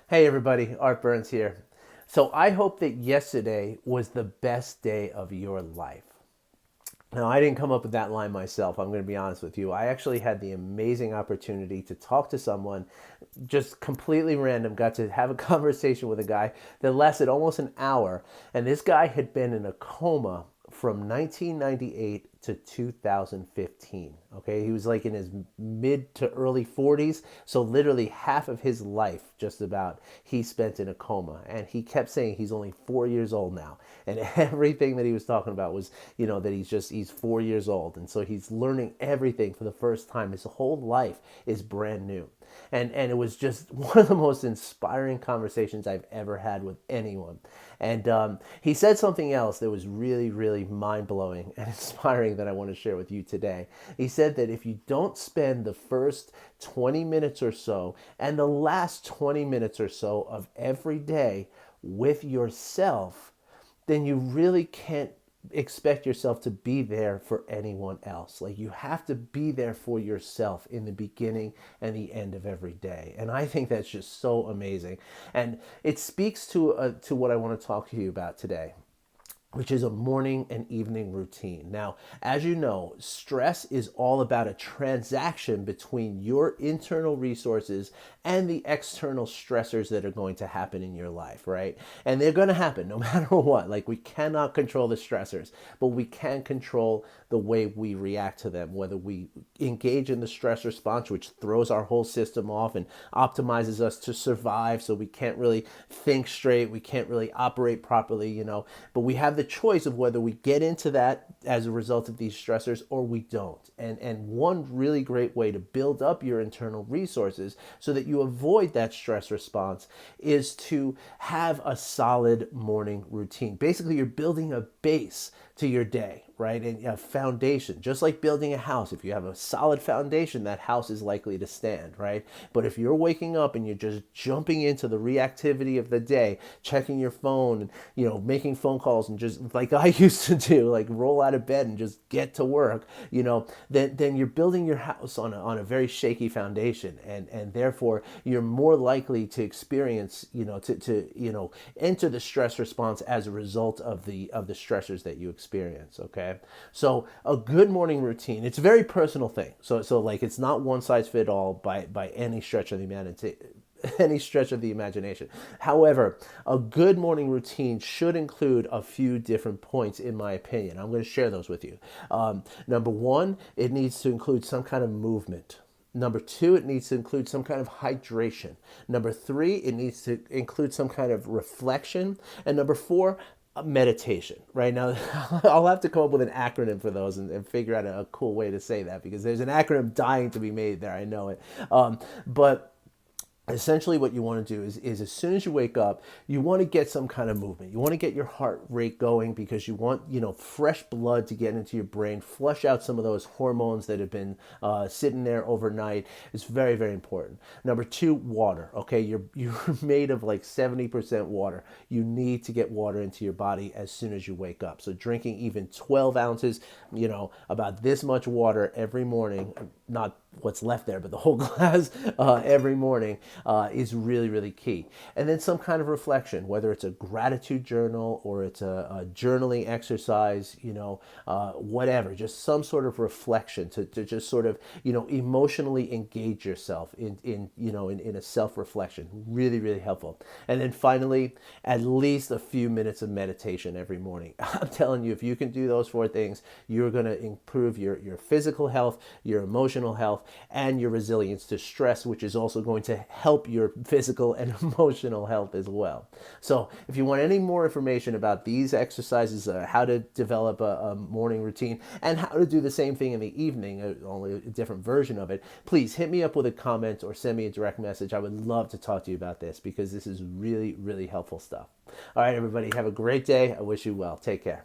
Hey everybody, Art Burns here. So I hope that yesterday was the best day of your life. Now, I didn't come up with that line myself. I'm going to be honest with you. I actually had the amazing opportunity to talk to someone just completely random. Got to have a conversation with a guy that lasted almost an hour. And this guy had been in a coma from 1998 to 2015. Okay, he was like in his mid to early 40s, so literally half of his life, just about, he spent in a coma. And he kept saying he's only 4 years old now, and everything that he was talking about was, that he's 4 years old, and so he's learning everything for the first time. His whole life is brand new. And it was just one of the most inspiring conversations I've ever had with anyone. And he said something else that was really, really mind blowing and inspiring that I want to share with you today. He said that if you don't spend the first 20 minutes or so and the last 20 minutes or so of every day with yourself, then you really can't expect yourself to be there for anyone else. Like, you have to be there for yourself in the beginning and the end of every day. And I think that's just so amazing. And it speaks to what I want to talk to you about today, which is a morning and evening routine. Now, as you know, stress is all about a transaction between your internal resources and the external stressors that are going to happen in your life, right? And they're going to happen no matter what. Like, we cannot control the stressors, but we can control the way we react to them, whether we engage in the stress response, which throws our whole system off and optimizes us to survive, so we can't really think straight, we can't really operate properly, but we have the choice of whether we get into that as a result of these stressors or we don't. And one really great way to build up your internal resources so that you avoid that stress response is to have a solid morning routine. Basically, you're building a base to your day, right? And a foundation, just like building a house. If you have a solid foundation, that house is likely to stand, right? But if you're waking up and you're just jumping into the reactivity of the day, checking your phone and, making phone calls and just like I used to do, like roll out of bed and just get to work, then you're building your house on a very shaky foundation. And therefore you're more likely to experience, to enter the stress response as a result of the stressors that you experience. Okay, so a good morning routine, it's a very personal thing. So like, it's not one size fit all by any stretch of the imagination. However, a good morning routine should include a few different points, in my opinion. I'm going to share those with you. Number one, it needs to include some kind of movement. Number two, it needs to include some kind of hydration. Number three, it needs to include some kind of reflection. And number four, meditation. Right now, I'll have to come up with an acronym for those and figure out a cool way to say that, because there's an acronym dying to be made there. I know it. But essentially what you want to do is as soon as you wake up, you want to get some kind of movement. You want to get your heart rate going, because you want, fresh blood to get into your brain, flush out some of those hormones that have been sitting there overnight. It's very, very important. Number two, water. Okay, you're made of like 70% water. You need to get water into your body as soon as you wake up. So drinking even 12 ounces, about this much water every morning, not what's left there, but the whole glass every morning is really, really key. And then some kind of reflection, whether it's a gratitude journal or it's a journaling exercise, whatever, just some sort of reflection to just sort of, emotionally engage yourself in a self-reflection. Really, really helpful. And then finally, at least a few minutes of meditation every morning. I'm telling you, if you can do those four things, you're going to improve your physical health, your emotional health, and your resilience to stress, which is also going to help your physical and emotional health as well. So if you want any more information about these exercises, how to develop a morning routine, and how to do the same thing in the evening, only a different version of it, please hit me up with a comment or send me a direct message. I would love to talk to you about this, because this is really, really helpful stuff. All right, everybody, have a great day. I wish you well. Take care.